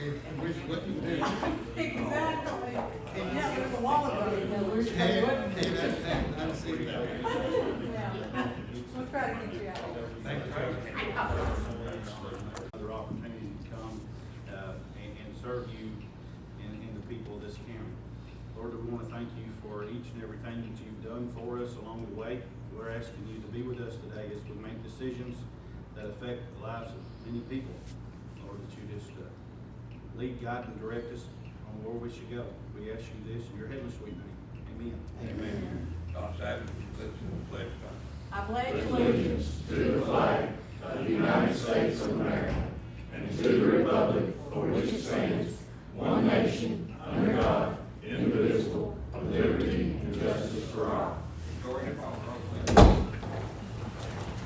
Which, what you do? Exactly. Yeah, there's a lot of them. I've seen that. Yeah. We'll try to get you out. Thank you. Another opportunity to come and serve you and the people of this county. Lord, we want to thank you for each and everything that you've done for us along the way. We're asking you to be with us today as we make decisions that affect the lives of many people. Lord, that you just lead, guide, and direct us on where we should go. We ask you this in your heavenly sweet name. Amen. Amen. Don Savage, listen to the pledge. I pledge allegiance to the flag of the United States of America and to the republic for which it stands, one nation, under God, indivisible, with liberty and justice for all. Victoria, call the roll, please.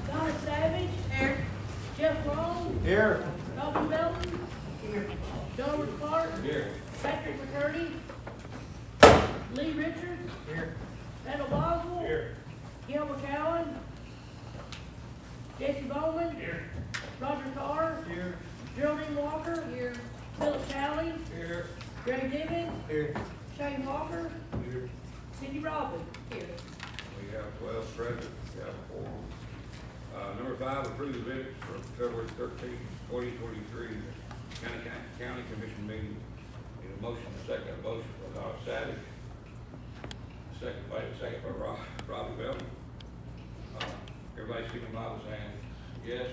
Donna Savage. Here. Jeff Long. Here. Robbie Melton. Here. Darwin Clark. Here. Patrick McCurdy. Lee Richards. Here. Randall Boswell. Here. Gil McCowen. Jesse Bowman. Here. Roger Carr. Here. Geraldine Walker. Here. Philip Talley. Here. Greg Nivens. Here. Shane Walker. Here. Cindy Robbins. Here. We have 12 present, we have a quorum. Number 5, approve the minutes for February 13th, 2023, County Commission meeting. Need a motion, a second motion by Don Savage. Second by Robbie Melton. Everybody see the Bible saying yes?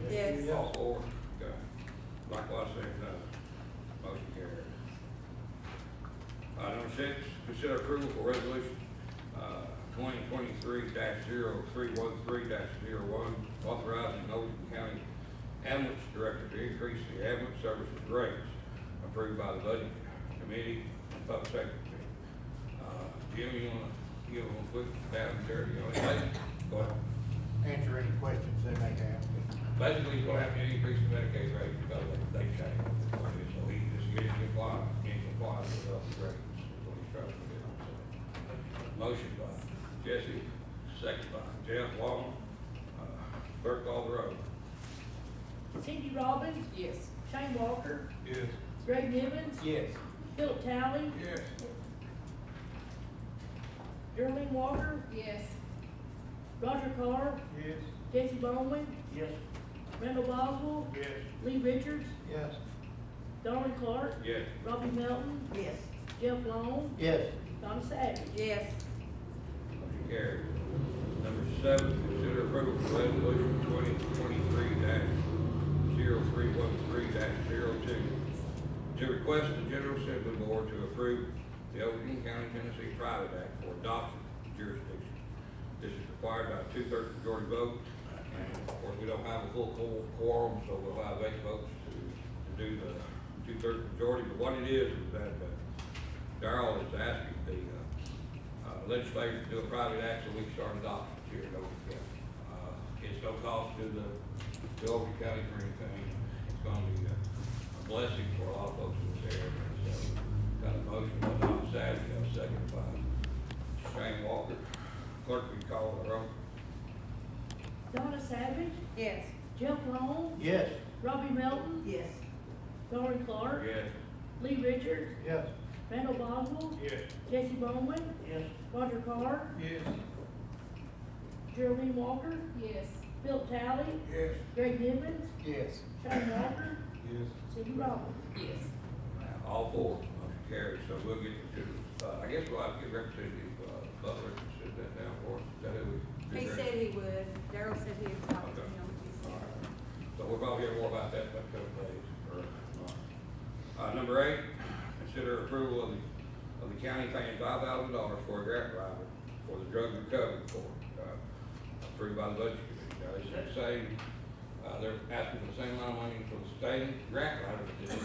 Yes. All four, okay. Likewise, saying no. Motion carries. Number 6, consider approval for resolution 2023-0313-01, authorizing Nolan County Ambulance Director to increase the ambulance services rates approved by the Budget Committee and Public Safety Committee. Jim, you want to give them a quick down there? You know, go ahead. Answer any questions they may have. Basically, he's gonna have to increase the Medicaid rate because they changed it. So he just getting compliant with the rates. That's what he's trying to get on. So, motion by Jesse, second by Jeff Long. Clerk call the roll. Cindy Robbins. Yes. Shane Walker. Yes. Greg Nivens. Yes. Philip Talley. Yes. Geraldine Walker. Yes. Roger Carr. Yes. Jesse Bowman. Yes. Randall Boswell. Yes. Lee Richards. Yes. Darwin Clark. Yes. Robbie Melton. Yes. Jeff Long. Yes. Donna Savage. Yes. Motion carried. Number 7, consider approval for resolution 2023-0313-02 to request the General Assembly Board to approve the Overton County, Tennessee Private Act for adoption jurisdiction. This is required by a 2/3 majority vote, and of course, we don't have a full quorum, so we'll have 8 votes to do the 2/3 majority. But what it is that Darrell is asking the legislators to do a private act so we can start adopting here in Overton County. It's no cost to the Overton County or anything. It's gonna be a blessing for a lot of folks in this area. So, got a motion by Don Savage, got a second by Shane Walker. Clerk, will you call the roll? Donna Savage. Yes. Jeff Long. Yes. Robbie Melton. Yes. Darwin Clark. Yes. Lee Richards. Yes. Randall Boswell. Yes. Jesse Bowman. Yes. Roger Carr. Yes. Geraldine Walker. Yes. Philip Talley. Yes. Greg Nivens. Yes. Shane Walker. Yes. Cindy Robbins. Yes. All 4, motion carries, so we'll get to, I guess we'll have to get Representative Butler to sit that down for us. Is that who we? He said he would. Darryl said he would talk to Okay. him. All right. So we'll probably hear more about that in a couple of days. Number 8, consider approval of the county paying $5,000 for a grant writer for the drug recovery board, approved by the budget committee. Now, it's the same, they're asking for the same amount of money for the same grant writer that they did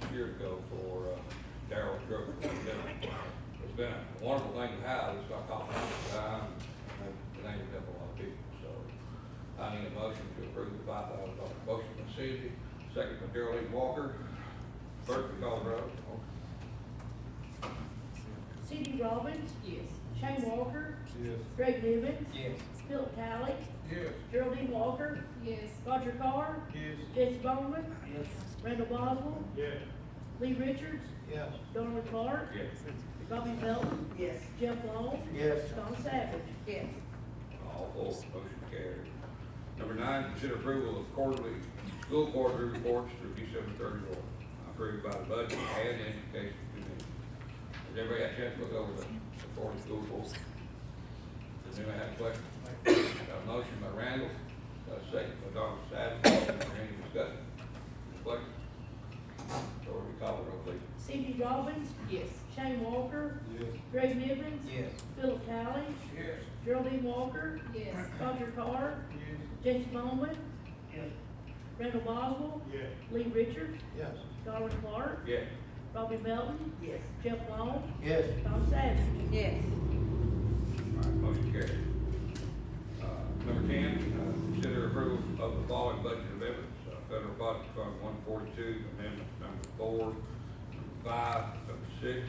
6 years ago for Darrell's drug recovery. It's been a wonderful thing to have. It's not costing us time, and it ain't helped a lot of people. So I need a motion to approve the $5,000. Motion by Cindy, second by Geraldine Walker. Clerk, we call the roll. Cindy Robbins. Yes. Shane Walker, Yes. Greg Nivens, Yes. Philip Talley, Yes. Geraldine Walker, Yes. Roger Carr, Yes. Jesse Bowman, Yes. Randall Boswell, Yes. Lee Richards, Yes. Darwin Clark, Yes. Robbie Melton, Yes. Jeff Long, Yes. Don Savage. Yes. All four, motion carried. Number 9, consider approval of quarterly school quarterly reports through December 31, approved by the Budget and Education Committee. Has everybody had a chance to look over the quarterly school reports? Does anybody have a question? Got a motion by Randall, got a second by Dr. Savage. Is there any discussion? Any question? So we call the roll, please. Cindy Robbins, Yes. Shane Walker, Yes. Greg Nivens, Yes. Philip Talley, Yes. Geraldine Walker, Yes. Roger Carr, Yes. Jesse Bowman, Yes. Randall Boswell, Yes. Lee Richards, Yes. Darwin Clark, Yes. Robbie Melton, Yes. Jeff Long, Yes. Don Savage. Yes. All right, motion carried. Number 10, consider approval of the following budget amendments. Federal Budget Fund 142, amendment number 4, number 5, number 6.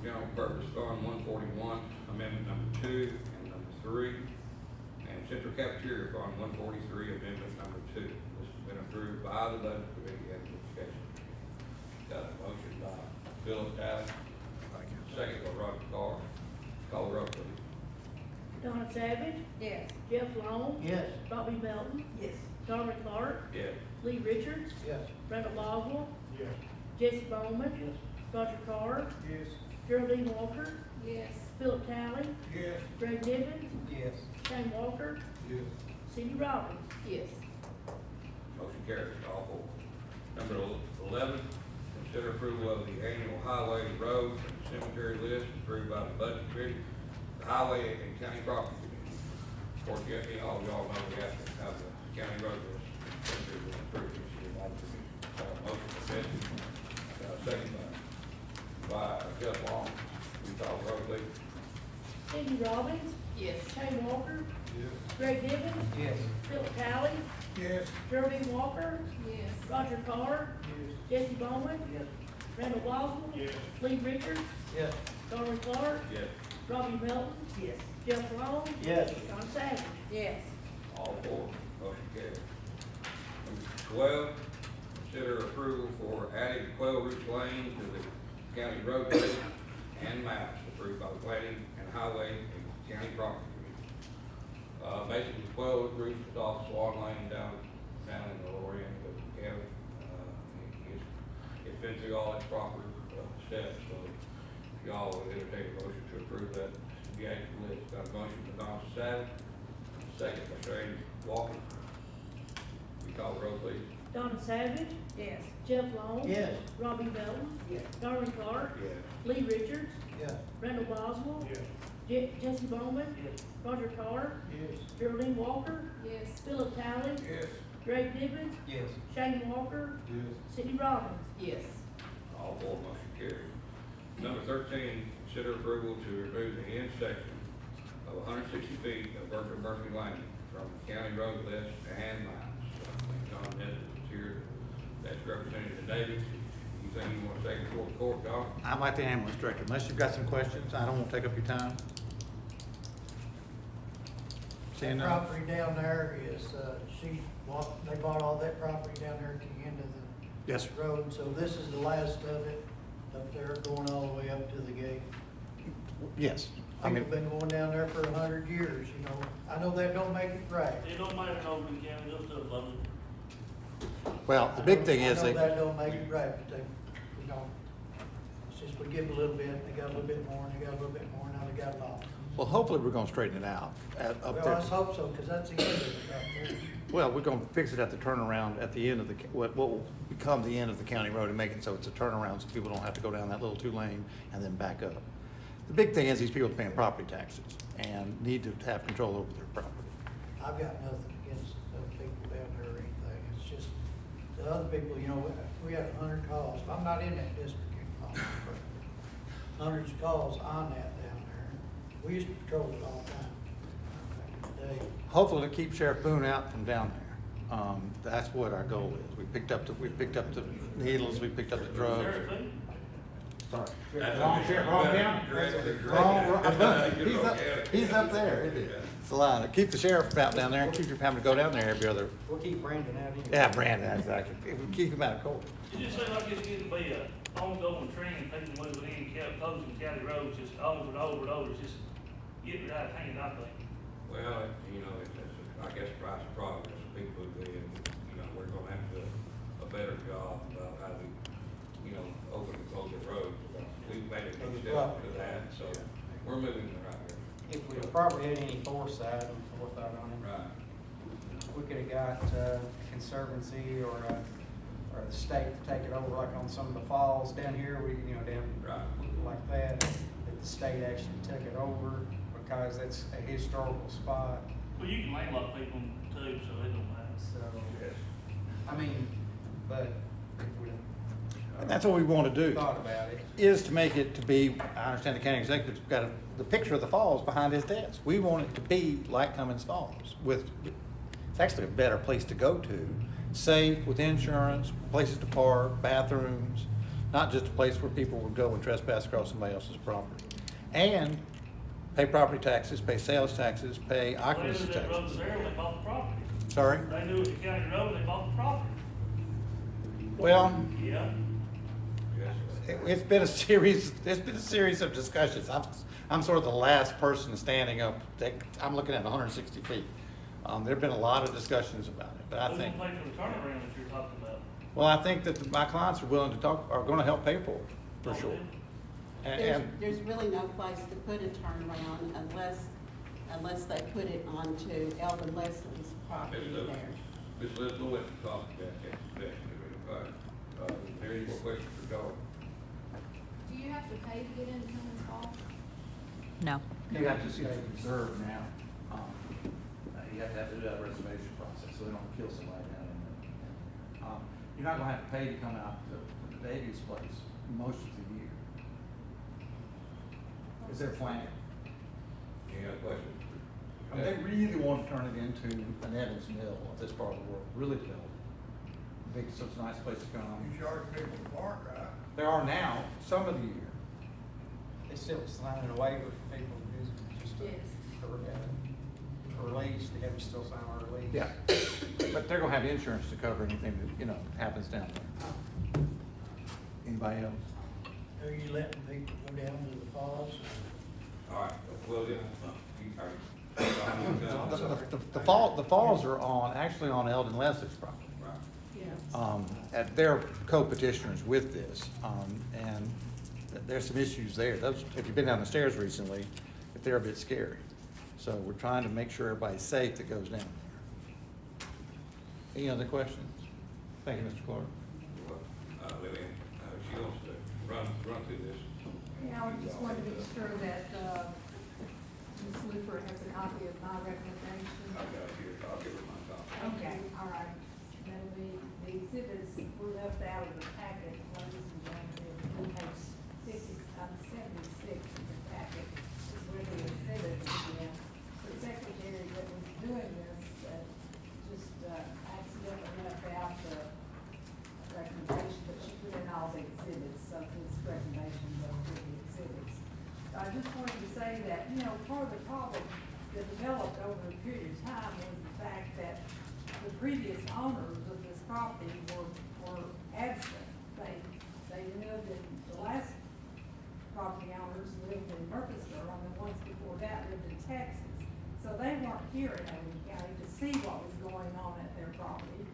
General Purpose Fund 141, amendment number 2 and number 3. And Central Cafeteria Fund 143, amendment number 2. This has been approved by the Budget Committee and the Education Committee. Got a motion by Philip Talley, second by Roger Carr. Call the roll, please. Don Savage, Yes. Jeff Long, Yes. Robbie Melton, Yes. Darwin Clark, Yes. Lee Richards, Yes. Randall Boswell, Yes. Jesse Bowman, Yes. Roger Carr, Yes. Geraldine Walker, Yes. Philip Talley, Yes. Greg Nivens, Yes. Shane Walker, Yes. Cindy Robbins. Yes. Motion carries, all four. Number 11, consider approval of the annual highway, road, and cemetery list approved by the Budget Committee, the Highway and County Property Committee. Of course, all y'all know we have to have the county road list. Approved this year by the commission. Motion by Betsy, second by Jeff Long. We call the roll, please. Cindy Robbins, Yes. Shane Walker, Yes. Greg Nivens, Yes. Philip Talley, Yes. Geraldine Walker, Yes. Roger Carr, Jesse Bowman, Yes. Randall Boswell, Yes. Lee Richards, Yes. Darwin Clark, Yes. Robbie Melton, Yes. Jeff Long, Yes. Don Savage. Yes. All four, motion carried. Number 12, consider approval for adding Quail Ridge Lane to the county road list and maps approved by the Planning and Highway and County Property Committee. Basically, Quail Ridge is off Swan Lane down in the lower end of the county. It's been through all its proper steps, so if y'all would entertain a motion to approve that, the action list. Got a motion by Don Savage, second by Shane Walker. We call the roll, please. Donna Savage, Yes. Jeff Long, Yes. Robbie Melton, Yes. Darwin Clark, Yes. Lee Richards, Yes. Randall Boswell, Yes. Jesse Bowman, Yes. Roger Carr, Yes. Geraldine Walker, Yes. Philip Talley, Yes. Greg Nivens, Yes. Shane Walker, Yes. Cindy Robbins. Yes. All four, motion carried. Number 13, consider approval to remove the end section of 160 feet of Bertram Murphy Lane from the county road list and maps. John Dennis is here, that's Representative Davis. Anything you want to say before the court, Don? I'm like the ambulance director. Unless you've got some questions, I don't want to take up your time. Seeing That none? property down there is, they bought all that property down there at the end of Yes, sir. the road, so this is the last of it up there, going all the way up to the gate. Yes. I People mean, been going down there for 100 years, you know. I know that don't make it right. It don't matter in Oakland County, they'll still close it. well, the big thing is I know that they, don't make it right, but they, you know, since we give a little bit, they got a little bit more, and they got a little bit more, now they got a lot. well, hopefully we're gonna straighten it out up Well, there. let's hope so, because that's the end of it right there. Well, we're gonna fix it at the turnaround at the end of the, what will become the end of the county road and make it so it's a turnaround so people don't have to go down that little 2-lane and then back up. The big thing is these people are paying property taxes and need to have control over their property. I've got nothing against the people down there or anything, it's just the other people, you know, we had 100 calls, I'm not in that district anymore. Hundreds of calls on that down there, we used to patrol it all the time, back in the day. Hopefully to keep Sheriff Boone out from down there. That's what our goal is. We picked up the needles, we picked up the drugs. Sheriff Lee? Sorry. That's Wrong okay. sheriff, wrong county. He's up there, isn't he? It's a line. Keep the sheriff out down there and keep your having to go down there every other, We'll keep Brandon out anyway. yeah, Brandon, exactly. Keep him out of court. It just seems like it's getting to be a ongoing trend, people moving in, closing county roads, just over and over and over, it's just getting right hanging, I think. Well, you know, it's, I guess, price of progress, people who then, you know, we're gonna have to do a better job about how we, you know, open and close the roads. We've made a big step to that, so we're moving in the right direction. If we probably had any foresight and forethought on it. Right. We could've got, Conservancy or the state to take it over, like on some of the falls down here, down Right. like that the state actually took it over because it's a historical spot, Well, you can landlock people too, so it don't matter. so, Yes. I mean, but if we And that's what we want to do, thought about it. is to make it to be, I understand the county executive's got the picture of the falls behind his desk. We want it to be like Cummins Falls with, it's actually a better place to go to, safe, with insurance, places to park, bathrooms, not just a place where people would go and trespass across somebody else's property. And pay property taxes, pay sales taxes, pay They knew occupancy that road was taxes. there, when they bought the property. Sorry? They knew it was a county road, they bought the property. Well, Yeah. Yes. it's been a series of discussions. I'm sort of the last person standing up. I'm looking at 160 feet. There've been a lot of discussions about it, but I Who's think, gonna pay for the turnaround that you're talking about? well, I think that my clients are willing to talk, are gonna help pay for it, for Okay. sure. There's, And, there's really no place to put a turnaround unless they put it onto Elvin Leslie's property there. Ms. Liz, we'll let you talk about that next. Any more questions for Dawn? Do you have to pay to get into Cummins Falls? No. you have to see it reserved now. You have to do that reservation process, so they don't kill somebody down in there. You're not gonna have to pay to come out to Davies place most of the year. Is their plan? Any other questions? They really want to turn it into an Evans Mill of this part of the world, really develop it. Big, so it's a nice place to come. You charge people to park, right? There are now, some of the year. They still signing a waiver for people to use it, just Yes. to release, they have to still sign a release. Yeah, but they're gonna have insurance to cover anything that, happens down there. Anybody else? Are you letting people go down to the falls? All right, well, then, The falls are actually on Eldon Leslie's property. Right. Yeah. They're co-petitioners with this, and there's some issues there. If you've been down the stairs recently, they're a bit scary. So we're trying to make sure everybody's safe that goes down there. Any other questions? Thank you, Mr. Clark. Lillian, she wants to run through this. Yeah, I just wanted to be sure that, Ms. Luther has a copy of my recommendation. I've got it here, I'll give her my copy. Okay, all right. That'll be, the exhibits were left out of the packet, ladies and gentlemen, on page 76 of the packet is where the exhibit is in. The secretary that was doing this, just accidentally left out the recommendation, but she put in all the exhibits, so this recommendation goes with the exhibits. I just wanted to say that, part of the problem that developed over a period of time was the fact that the previous owners of this property were absent. They lived in, the last property owners lived in Murfreesboro, and the ones before that lived in Texas. So they weren't here in Owen County to see what was going on at their property.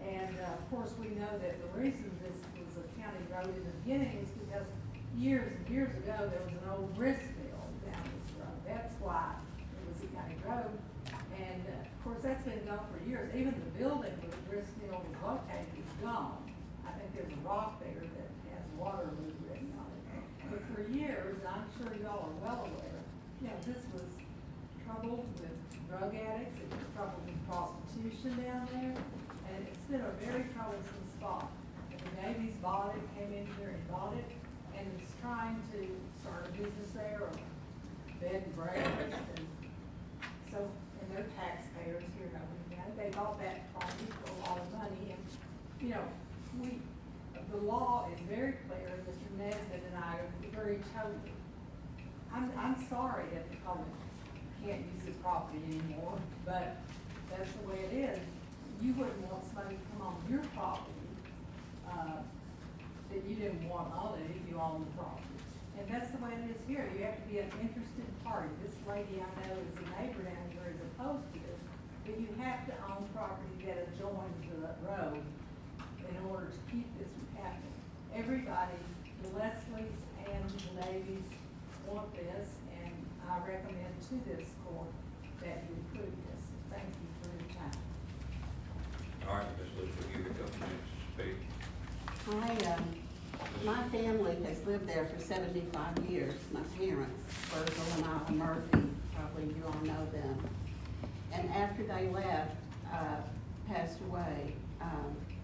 And, of course, we know that the reason this was a county road in the beginning is because years and years ago, there was an old grist mill down this road. That's why it was a county road. And, of course, that's been gone for years. Even the building where the grist mill was located is gone. I think there's a rock there that has Waterloo written on it. But for years, I'm sure y'all are well aware, this was troubled with drug addicts, it was troubled with prostitution down there, and it's been a very troublesome spot. And the Davies bought it, came in here and bought it, and is trying to start a business there, or bed and breakfast, and so, and they're taxpayers here in Owen County. They bought that property for a lot of money, and, the law is very clear, Mr. Nesbitt and I breach Holy. I'm sorry that the Coleman can't use the property anymore, but that's the way it is. You wouldn't want somebody to come on your property, that you didn't want on it if you own the property. And that's the way it is here. You have to be an interested party. This lady I know is a neighbor down here is opposed to this, but you have to own property that adjoins the road in order to keep this from happening. Everybody, the Leslies and the Davies want this, and I recommend to this court that you approve this. Thank you for your time. All right, Ms. Lewis, we'll give you a couple minutes to speak. My family has lived there for 75 years. My parents, Virgil and Isla Murphy, probably you all know them. And after they left, passed away,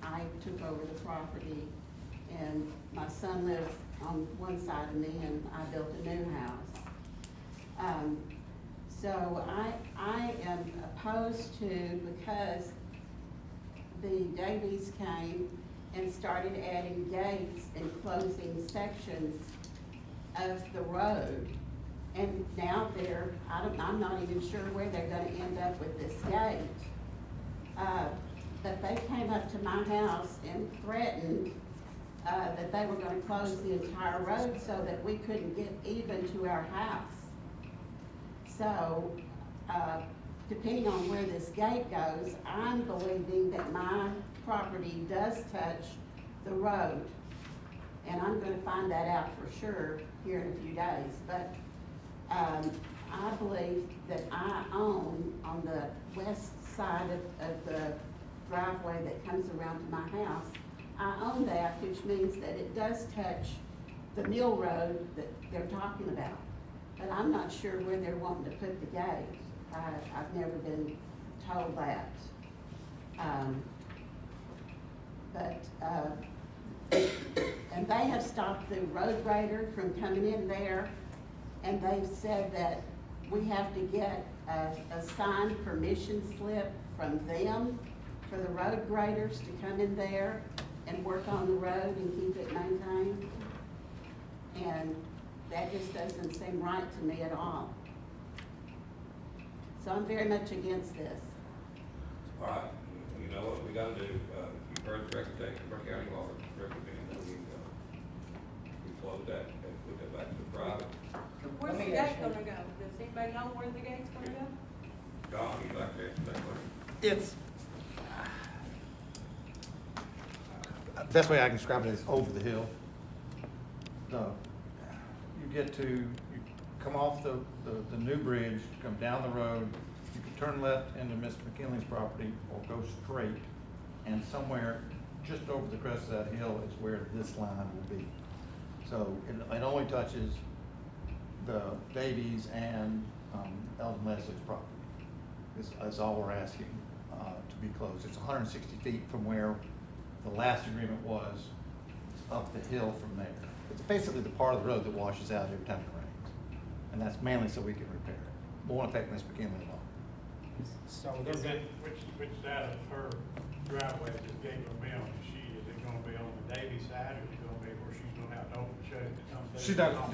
I took over the property, and my son lives on one side of me, and I built a new house. So I am opposed to, because the Davies came and started adding gates and closing sections of the road. And now I'm not even sure where they're gonna end up with this gate. But they came up to my house and threatened, that they were gonna close the entire road so that we couldn't get even to our house. So, depending on where this gate goes, I'm believing that my property does touch the road. And I'm gonna find that out for sure here in a few days. But, I believe that I own on the west side of the driveway that comes around to my house. I own that, which means that it does touch the mill road that they're talking about. But I'm not sure where they're wanting to put the gate. I've never been told that. And they have stopped the road grader from coming in there, and they've said that we have to get a signed permission slip from them for the road graders to come in there and work on the road and keep it maintained. And that just doesn't seem right to me at all. So I'm very much against this. All right, you know what we gotta do, you've heard the recommendation of our county law, recommend that we close that and put that back to the private. Where's the gate gonna go? Does anybody know where the gate's gonna go? John, you'd like to answer that question? It's, best way I can describe it is over the hill. You come off the new bridge, come down the road, you can turn left into Miss McKinley's property or go straight, and somewhere just over the crest of that hill is where this line will be. So it only touches the Davies and Eldon Leslie's property. Is all we're asking to be closed. It's 160 feet from where the last agreement was, up the hill from there. It's basically the part of the road that washes out every time it rains. And that's mainly so we can repair it. Won't affect Miss McKinley at all. So is it, which side of her driveway is this gate gonna be on? Is it gonna be on the Davy side, or is it gonna be where she's gonna have to open and shut it? She's not,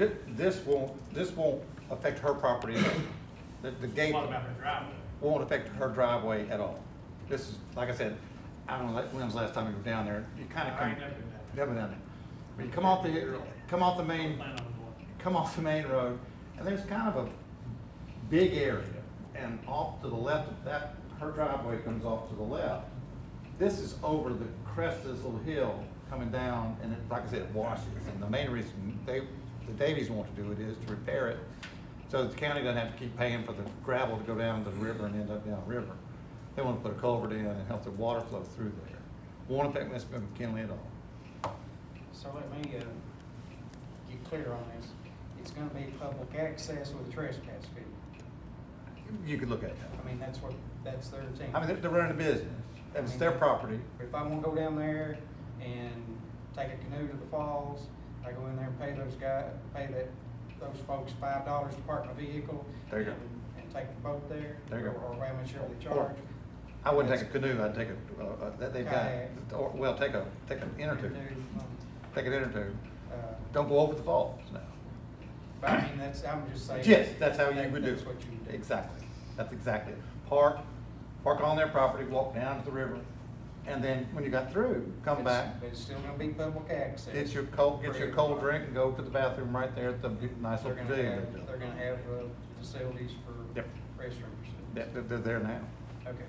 this won't affect her property at all. The gate What about her driveway? won't affect her driveway at all. This is, like I said, I don't know when was the last time you were down there. You kind of I come. ain't never been down there. Never down there. But you come off the main, Plan on going. come off the main road, and there's kind of a big area, and off to the left of that, her driveway comes off to the left. This is over the crest of this little hill coming down, and it, like I said, it washes. And the main reason the Davies want to do it is to repair it, so that the county doesn't have to keep paying for the gravel to go down the river and end up down the river. They want to put a culvert in and help the water flow through there. Won't affect Miss McKinley at all. So let me, get clear on this. It's gonna be public access with a trespass fee. You could look at that. I mean, that's their thing. I mean, they're running a business, and it's their property. If I wanna go down there and take a canoe to the falls, I go in there and pay those folks $5 to park my vehicle. There you go. And take the boat there. There you go. Or how much are they charge? I wouldn't take a canoe, I'd take they've got, Kayak. or, well, take an inner tube. Canoe, Take an inner tube. uh, Don't go over the falls now. But I mean, I'm just saying. Yes, that's how you would do it. That's what you would do. Exactly. That's exactly it. Park on their property, walk down to the river, and then when you got through, come back. But it's still gonna be public access. Get your cold drink and go to the bathroom right there at the nice They're little gonna pavilion. have, they're gonna have, facilities for Yep. restrooms. They're there now. Okay.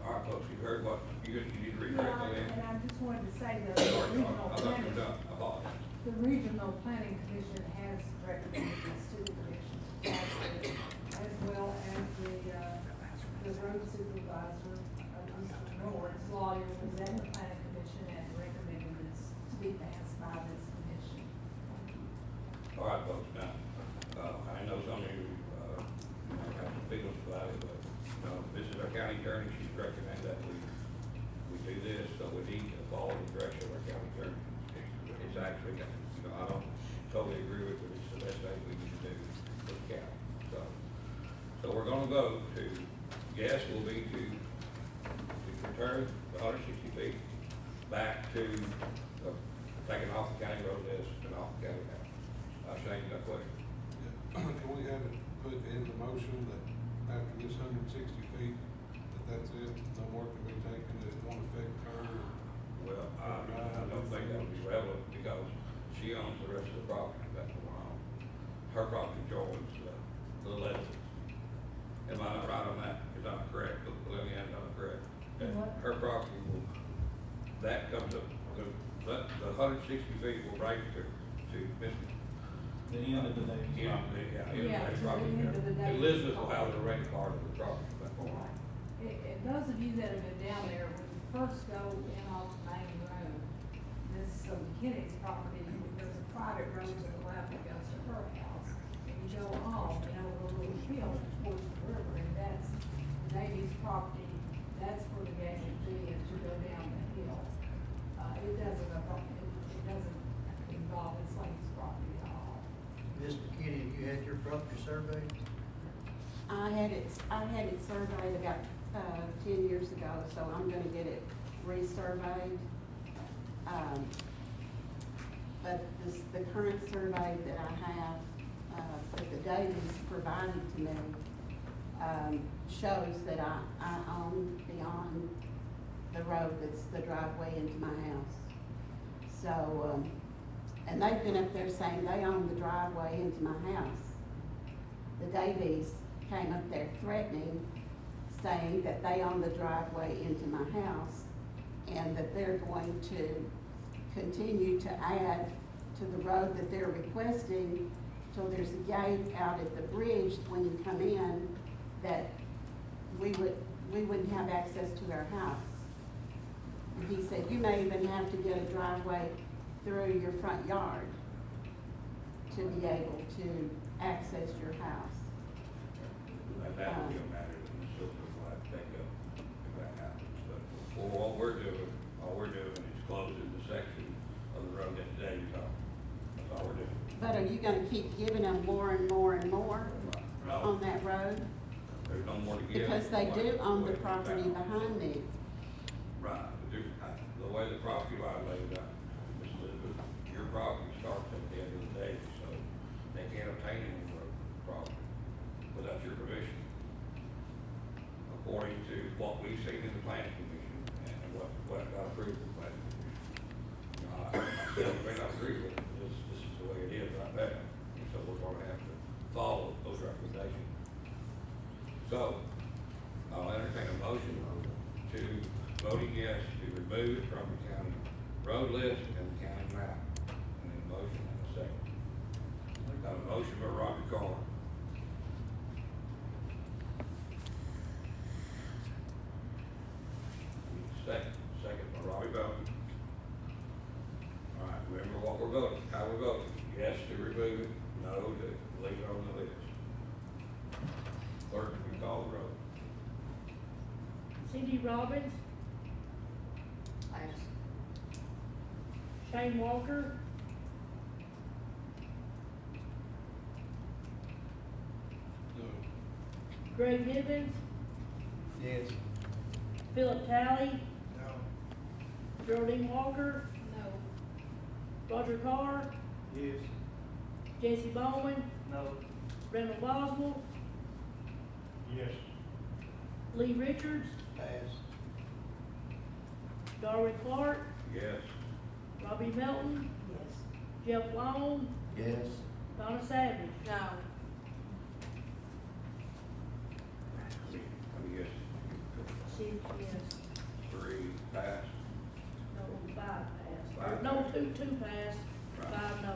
All right, folks, you heard what, you need to read Yeah, that, Lynn? and I just wanted to say the Sorry, regional I thought you planning, were done, I apologize. the regional planning commission has recommended this to the commission, as well as the road supervisor, Mr. Norris, lawyer, was at the planning commission and recommended this to be passed by this commission. All right, folks, now, I know some of you, might have some feelings about it, but, this is our county attorney, she's recommended that we do this, so we need to follow the direction of our county attorney. It's actually, I don't totally agree with it, but it's the best thing we need to do for the county, so we're gonna vote to, yes, will be to return the 160 feet back to, taking off the county road list and off the county map. Shane, you got a question? Can we have it put in the motion that after this 160 feet, that's it, no more can be taken, that it won't affect her? Well, I don't think that would be relevant because she owns the rest of the property that's on. Her property joins the Leslie's. Am I not right on that? Is that correct? Lillian, not correct? What? Her property will, that comes up, the 160 feet will break to Mr. The end of the day. Yeah, Yeah, to the property. end of the day. Elizabeth will have the right part of the property at that point. Those of you that have been down there, when you first go in off Main Road, this McKinney's property, there's a private road to the left that goes to her house. And you go off, the little hill towards the river, and that's Davy's property, that's where the gate would be as you go down the hill. It doesn't involve this lady's property at all. Ms. McKinney, you had your property surveyed? I had it surveyed about, 10 years ago, so I'm gonna get it resurveyed. But the current survey that I have, that the Davies provided to me, shows that I own beyond the road that's the driveway into my house. So, and they've been up there saying they own the driveway into my house. The Davies came up there threatening, saying that they own the driveway into my house and that they're going to continue to add to the road that they're requesting till there's a gate out at the bridge when you come in that we wouldn't have access to our house. He said, you may even have to get a driveway through your front yard to be able to access your house. And that would be a matter that the citizens will have to take up if that happens. But all we're doing is closing the section of the road that Dave's on. That's all we're doing. But are you gonna keep giving them more and more and more No. on that road? There's no more to give. Because they do own the property behind me. Right, but there's, the way the property line lays out, Ms. Elizabeth, your property starts at the end of the day, so they can't obtain any more property without your permission. According to what we've seen in the planning commission and what got approved in the planning commission. You know, I still may not agree with it, but this is the way it is right now, and so we're gonna have to follow those recommendations. So, I'll entertain a motion to voting yes to remove it from the county road list and the county map. And then motion and a second. Got a motion by Roger Carr. Second by Robbie Belton. All right, remember what we're voting, how we're voting. Yes to remove it, no to leave it on the list. Clerk, we call the roll. Cindy Robbins, Shane Walker, No. Greg Nivens, Yes. Philip Talley, No. Geraldine Walker, No. Roger Carr, Yes. Jesse Bowman, No. Randall Boswell, Yes. Lee Richards, Pass. Darwin Clark, Yes. Robbie Melton, Yes. Jeff Long, Yes. Donna Savage. No. I mean, yes. 6 yes, Three passed. no, 5 passed. Five No, passed. two passed, Right. 5 no.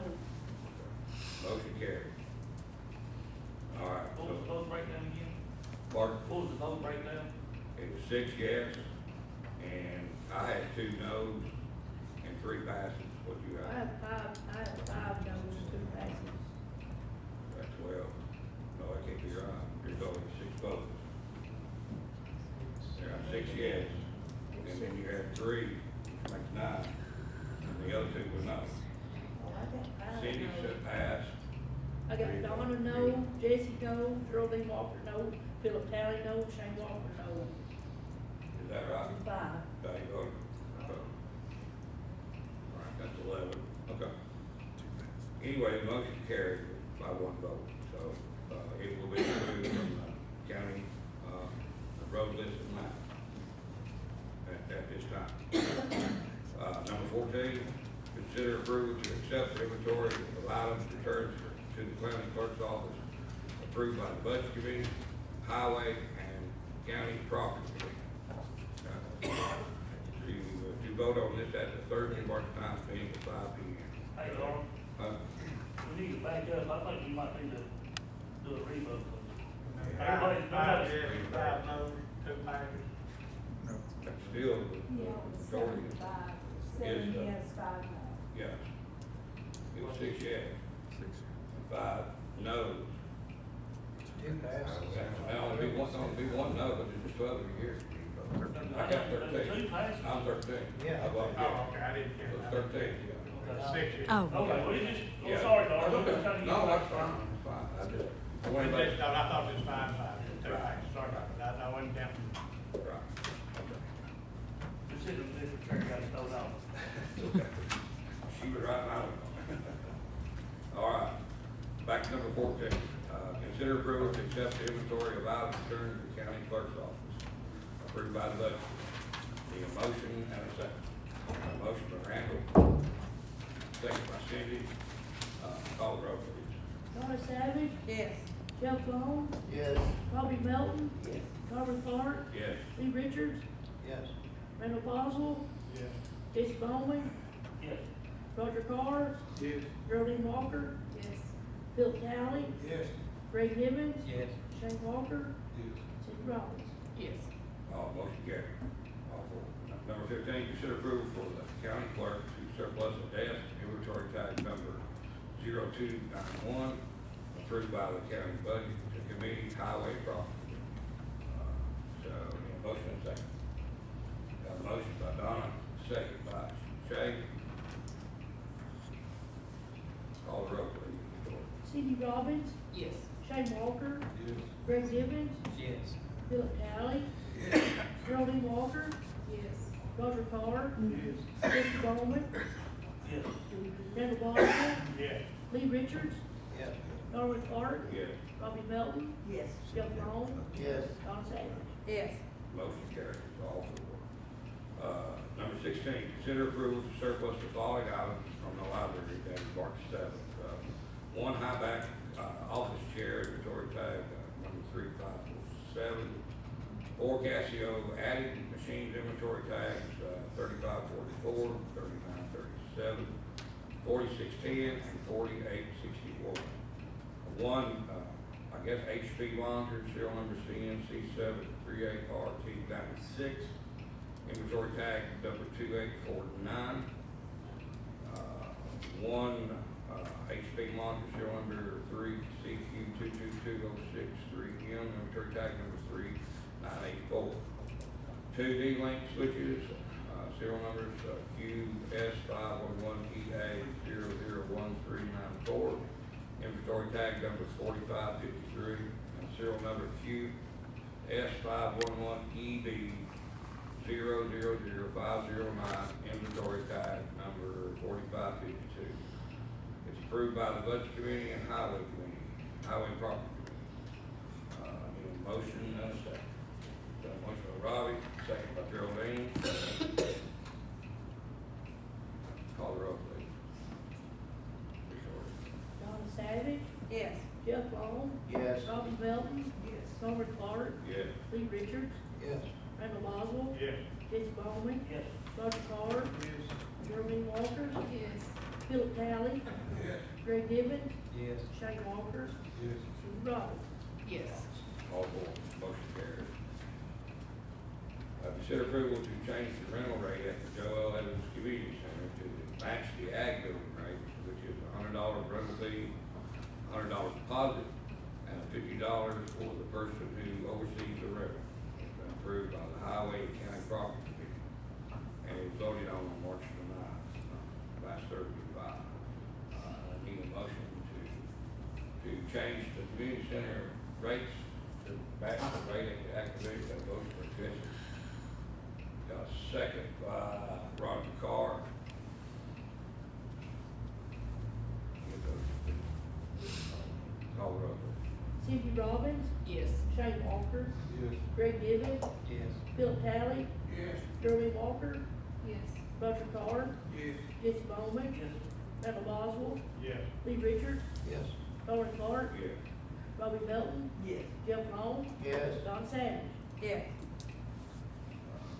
Motion carried. All right, What was the so, vote breakdown again? Bart, What was the vote breakdown? it was 6 yes, and I had 2 no's and 3 passes. What you I had? have 5 no's, 2 passes. That's 12. No, that can't be right. There's only 6 votes. There are 6 yes, and then you had 3, which makes 9, and the other 2 were no. Oh, I got 5 Cindy no's. said pass. I got Donna no, Jesse no, Geraldine Walker no, Philip Talley no, Shane Walker no. Is that right? 5. Dave voted. Okay. All right, that's 11. Okay. Anyway, the motion carried by 1 vote, so, it will be removed from the county, road list and map at this time. Number 14, consider approval to accept the inventory of items returned to the county clerk's office, approved by the budget committee, highway, and county property committee. To vote on this at the Thursday, March 9th, meeting at 5 P.M. Hey, Laura, Uh, we need to back up, I think we might need to do a revote. Five Everybody- yes, 5 no, 2 passes. That's still the Yeah, it was majority. 7 to 5. 7 Yes, yes, 5 no. Yes. It was 6 yes. 5 no's. 2 passes. Now, only be one no, but there's 12 of you here. I got 13. 2 passes. I'm 13. Yeah. I voted Oh, yes. okay, I didn't So care. it's 13, yeah. Okay, 6 yes. Oh. Okay, well, you just, Yeah. I'm sorry, Laura, That's I'm okay. just trying to. No, that's fine, that's fine. I just, I I wanted to just thought, I thought it was 5 just 2 Right. passes, sorry about that, I wasn't counting. Right. Okay. Consider the different church got thrown out. Okay. She was right now. All right, back to number 14. Consider approval to accept the inventory of items returned to the county clerk's office, approved by the budget. Need a motion and a second. A motion by Randall, second by Cindy. Call the roll, please. Donna Savage, Yes. Jeff Long, Yes. Robbie Melton, Yes. Darwin Clark, Yes. Lee Richards, Yes. Randall Boswell, Yes. Jesse Bowman, Yes. Roger Carr, Yes. Geraldine Walker, Yes. Phil Talley, Yes. Greg Nivens, Yes. Shane Walker, Yes. Cindy Robbins. Yes. Motion carried. All four. Number 15, consider approval for the county clerk to surplus a desk inventory tag number 0291, approved by the county budget committee, highway property. So, need a motion and second. Got a motion by Donna, second by Shay. Call the roll, please. Cindy Robbins, Yes. Shane Walker, Yes. Greg Nivens, Yes. Philip Talley, Geraldine Walker, Yes. Roger Carr, Yes. Jesse Bowman, Yes. Randall Boswell, Yes. Lee Richards, Yes. Darwin Clark, Yes. Robbie Melton, Yes. Jeff Long, Yes. Donna Savage. Yes. Motion carries, all four. Number 16, consider approval to surplus the following items from the library dated March 7th. One high-back office chair, inventory tag number 3547. 4 Casio adding machines, inventory tags 3544, 3937, 4610, and 4861. One, I guess HP monitor, serial number CNC738RT96, inventory tag number 2849. One, HP monitor, serial number 3CQ222063M, inventory tag number 3984. 2 D-Link switches, serial numbers QS511EA001394, inventory tag number 4553, and serial number QS511EB000509, inventory tag number 4552. It's a approved by the Budget Committee and Highway Committee, Highway and Property Committee. Need a motion and a second. Got a motion by Robbie, second by Geraldine. Call the roll, please. Donna Savage, Yes. Jeff Long, Yes. Robbie Melton, Yes. Norman Clark, Yes. Lee Richards, Yes. Randall Boswell, Yes. Jesse Bowman, Yes. Roger Carr, Yes. Geraldine Walters, Yes. Philip Talley, Yes. Greg Nivens, Yes. Shane Walker, Yes. Cindy Robbins. Yes. All four, motion carries. Consider approval to change the rental rate at the Joe L. Evans Community Center to match the ag building rate, which is $100 rental fee, $100 deposit, and $50 for the person who oversees the rental. It's been approved by the Highway and County Property Committee, and it was voted on March the 9th, last Thursday, need a motion to change the community center rates to match the rate at the activity. Got a motion for Jesse. Got a second by Roger Carr. Call the roll. Cindy Robbins, Yes. Shane Walker, Yes. Greg Nivens, Yes. Philip Talley, Yes. Geraldine Walker, Yes. Roger Carr, Yes. Jesse Bowman, Yes. Randall Boswell, Yes. Lee Richards, Yes. Norman Clark, Yes. Robbie Melton, Yes. Jeff Long, Yes. Don Savage. Yes.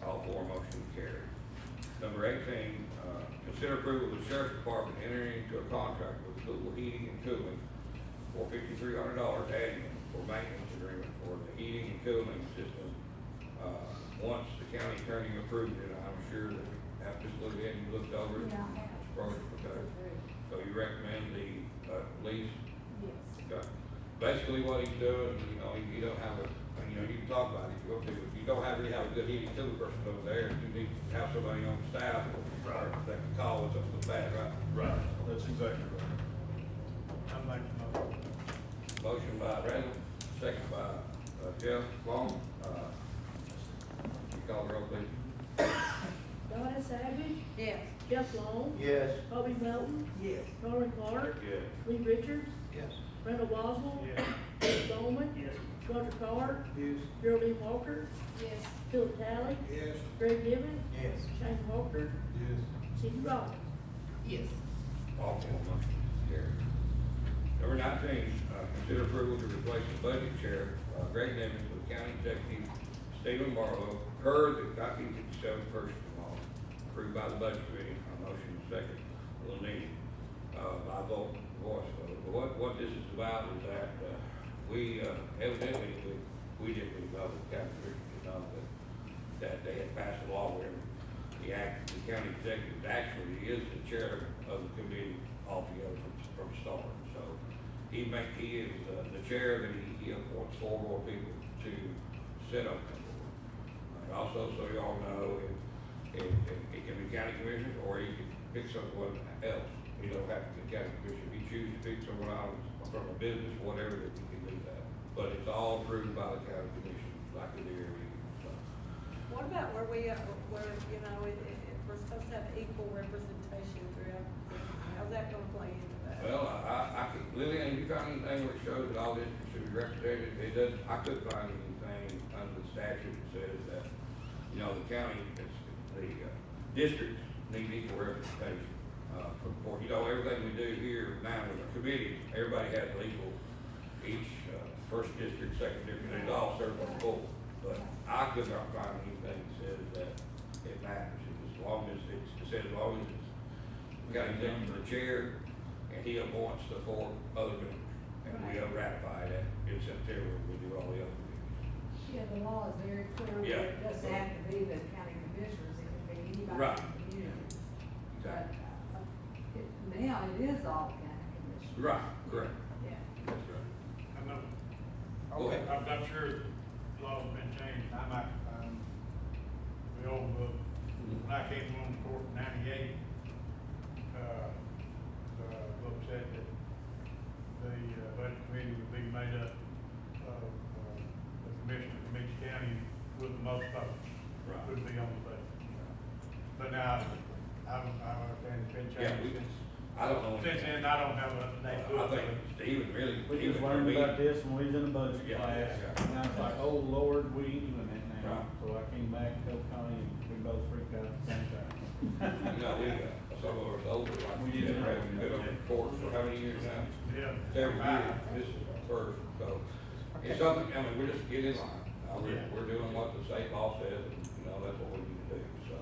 All four motions carried. Number 18, consider approval of the sheriff's department entering into a contract with Louisville Heating and Cooling for $5,300 annually for maintenance agreement for the heating and cooling system. Once the county attorney approved it, I'm sure that after this looked in, you looked over it. Yeah, I have. It's probably okay. So you recommend the lease? Yes. Okay. Basically what he's doing, you don't have you can talk about it if you want to, if you don't really have a good heating cooling person over there, you need to have somebody on staff that can call when something's bad, right? Right, that's exactly right. I'm making a motion. Motion by Randall, second by Jeff Long. You call the roll, please. Donna Savage, Yes. Jeff Long, Yes. Robbie Melton, Yes. Norman Clark, Yes. Lee Richards, Yes. Randall Boswell, Yes. Jesse Bowman, Yes. Roger Carr, Yes. Geraldine Walker, Yes. Philip Talley, Yes. Greg Nivens, Yes. Shane Walker, Yes. Cindy Robbins. Yes. All four motions carried. Number 19, consider approval to replace the budget chair, Greg Nivens, with county executive Stephen Barlow, per the 1957 personnel law, approved by the budget committee. A motion second, will need, by voice vote. What this is about is that, we, evidently, we didn't know, the county commission did know that they had passed a law where the county executive actually is the chair of the committee altogether from start. So he is the chair, that he appoints 4 more people to sit on that board. Also, so y'all know, it can be county commissioners, or he can pick someone else. You don't have to be county commissioner. If you choose to pick someone else from a business, whatever, that you can do that. But it's all approved by the county commission, like it is every year, so. What about where we're supposed to have equal representation throughout, how's that gonna play into that? Well, I could, Lillian, you found anything which shows that all districts should be represented? It does, I couldn't find anything under the statute that says that, the county, the districts need equal representation. Everything we do here now with the committee, everybody has equal, each, first district, second district, they all serve on the board. But I could not find anything that says that it matters, as long as it says, as long as we got an executive chair, and he appoints the 4 other members, and we ratify that in September, we do all the other meetings. Yeah, the law is very clear, Yeah. it doesn't have to be the county commissioners, it can be anybody Right. in the community. Exactly. But, now it is all county commissioners. Right, correct. Yeah. That's right. I'm not, Okay. I'm not sure the law's been changed. I might find the old book. When I came on the court in 98, the book said that the budget committee would be made up of the commissioner from each county with the most votes. Right. Would be on the budget. But now, I understand it's been Yeah, changed since. I don't know. Since then, I don't have a I date book. think Stephen really. We he just was learned gonna about be- this when we was in the budget Yeah, class, yeah. and I was like, oh, Lord, we ain't doing that now. Right. So I came back and told Connie, and we both freaked out at the same time. You know, some of us older, like We we didn't did, know. we've been on the court for how many years now? Yeah. Several years, this is our first, so, it's something, I mean, we're just getting in line. Yeah. We're doing what the state law says, and, you know, that's what we need to do, so,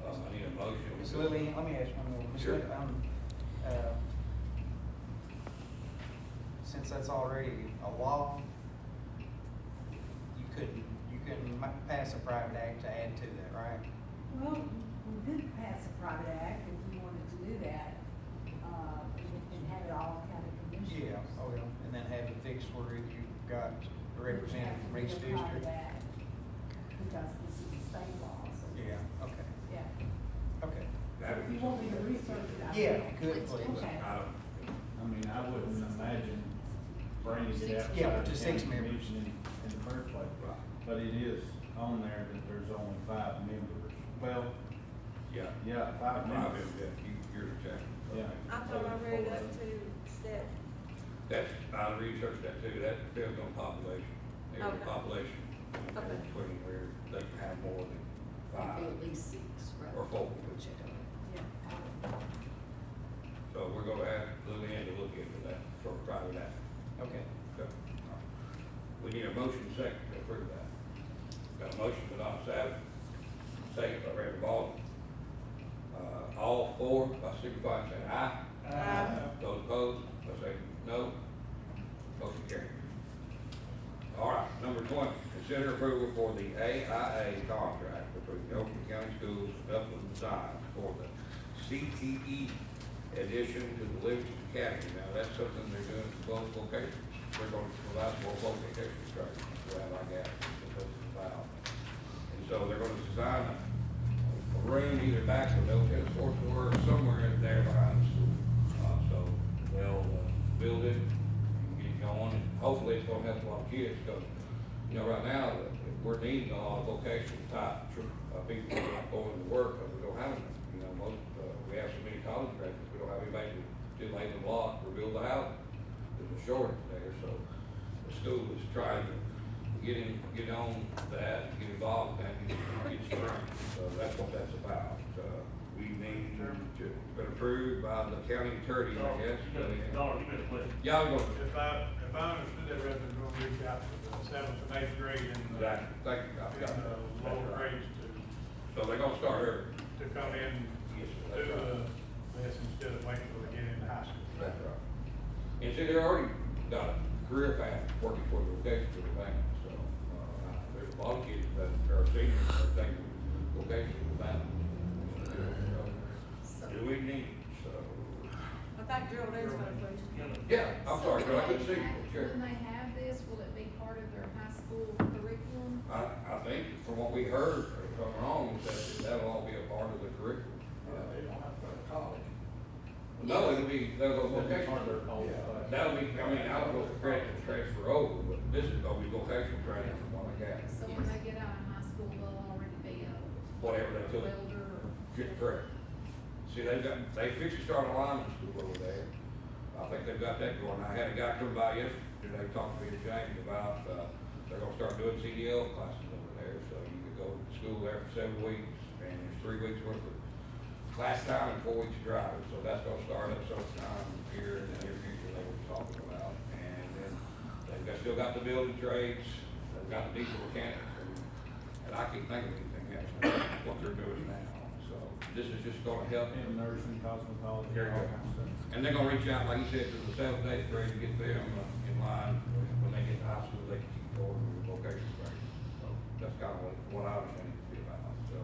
I need a motion. Ms. Lillian, let me ask one more. Ms. Sure. Lillian, since that's already a law, you couldn't pass a private act to add to that, right? Well, we could pass a private act if you wanted to do that, and have it all kind of commissioners. Yeah, oh, yeah, and then have it fixed where you've got a representative from each Have to be a private district. act, because this is a state law, so. Yeah, okay, Yeah. okay. That would If be you want me to something. research it, I will. Yeah, if you could, please. Okay. I don't, I mean, I wouldn't imagine bringing it out. Yeah, to 6 members. In the first place, Right. but it is on there that there's only 5 members. Well, yeah. yeah, 5 members. You're the chairman. Yeah. I thought I read up to set, That's, I researched that too, that depends on population, every Okay. population, Okay. between where they can have more than Maybe 5 at least 6, right? or 4. Yeah. So we're gonna ask Lillian to look into that for a private act. Okay. Okay. We need a motion second to approve that. Got a motion by Don Savage, second by Randy Baldwin. All four, by signify by saying aye. Aye. Those opposed, by saying no. Motion carried. All right, number 20, consider approval for the AIA contract between the Oakland County Schools and Upland Design for the CTE addition to the Livingston Academy. Now, that's something they're doing for both locations. They're going to provide for both locations, training, well, I guess, that's what it's about. And so they're gonna design a room either back of the tennis courts or somewhere in there behind the school. So they'll build it, get it going, and hopefully it's gonna help a lot of kids, because, you know, right now, we're needing a lot of vocational type people who are going to work, but we don't have them. You know, most, we have so many college graduates, we don't have anybody to lay the block or build the house. There's a shortage there, so the school is trying to get on that, get involved, and get strength. So that's what that's about. We need to, it's been approved by the county attorney, I guess. Dollar, you got a question? Yeah, I'm going. If I understood that, Reverend, we're gonna reach out to the 7th and 8th grade and Exactly, thank you, I've got and that. the lower grades So they're gonna start early. to come in, Yes, do that's right. this instead of waiting till they get into high school. That's right. And see, they're already got a career path working for the vocational band, so, there's a lot of kids that are seniors that think vocational band. Do we need, so, I think Gerald has got a question. yeah, I'm sorry, but I couldn't see you, sure. When they have this, will it be part of their high school curriculum? I think from what we heard, if I'm wrong, that'll all be a part of the curriculum. They don't have to go to college. No, they'll go vocational. Yeah. That'll be, I mean, I don't know if the credit will transfer over, but this is gonna be vocational training from what I got. So when they get out of high school, they'll already be a Whatever they took. welder or. Correct. See, they fixed to start a lineman school over there. I think they've got that going. I had a guy come by yesterday, they talked to me to James about, they're gonna start doing CDL classes over there, so you could go to school there for 7 weeks, and there's 3 weeks worth of class time and 4 weeks of driving, so that's gonna start up sometime here in the near future, they were talking about. And then still got the building trades, they've got the diesel mechanics, and I can't think of anything else, what they're doing now. So this is just gonna help. And nursing, cosmetology, Here you all go. kinds of stuff. And they're gonna reach out, like you said, to the 7th, 8th grade to get them in line. When they get to high school, they can keep going with vocational training. So that's kind of what I understand it to be about. So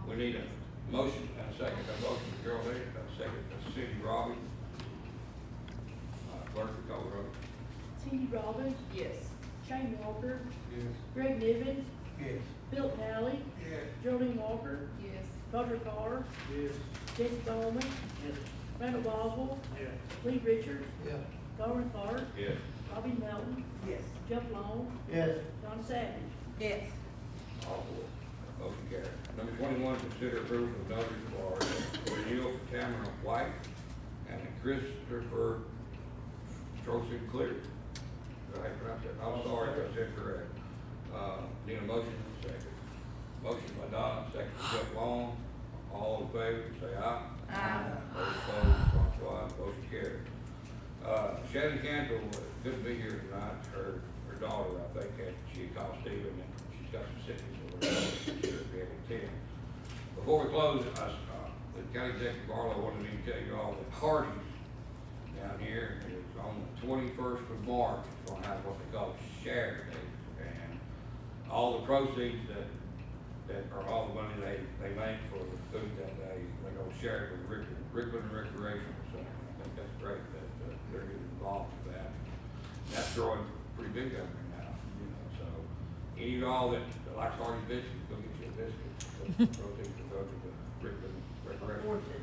we need a motion and a second. A motion to Gerald Hayes, and a second to Cindy Robbins. Clerk, we call the roll. Cindy Robbins, Yes. Shane Walker, Yes. Greg Nivens, Yes. Philip Talley, Yes. Geraldine Walker, Yes. Roger Carr, Yes. Jesse Bowman, Randall Boswell, Yeah. Lee Richards, Yeah. Darwin Clark, Yes. Robbie Melton, Yes. Jeff Long, Yes. Don Savage. Yes. All four. Motion carried. Number 21, consider approval of notice for renewal for Tamara White and Christopher Trojan Clear. Did I pronounce that? I'm sorry if I said correct. Need a motion and a second. Motion by Donna, second by Jeff Long. All in favor, say aye. Aye. Those opposed, likewise, motion carried. Shannon Cantor couldn't be here tonight. Her daughter, I think, she called Stephen, and she's got some sickness over there. She should be able to attend. Before we close, the county executive Barlow wanted me to tell you all that Hardee's down here is on the 21st of March. It's gonna have what they call Share Day, and all the proceeds that are all the money they make for the food that day, they gonna share it with Rickland Recreation Center. I think that's great that they're getting involved with that. And that's growing pretty big down there now, you know, so any of y'all that likes Hardee's biscuits, go get you a biscuit. The proceeds will go to the Rickland Recreation.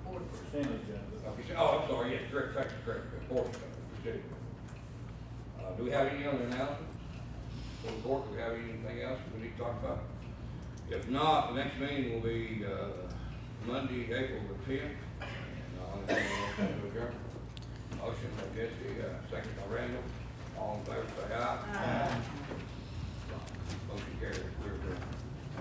Percentage of it. Okay, oh, I'm sorry, yes, correct, correct, a portion of it, percentage of it. Do we have any other announcements? For the court, do we have anything else we need to talk about? If not, the next meeting will be, Monday, April the 10th. And I'll entertain a motion to adjourn. Motion by Jesse, second by Randall. All in favor, say aye. Aye. Motion carried, we're adjourned.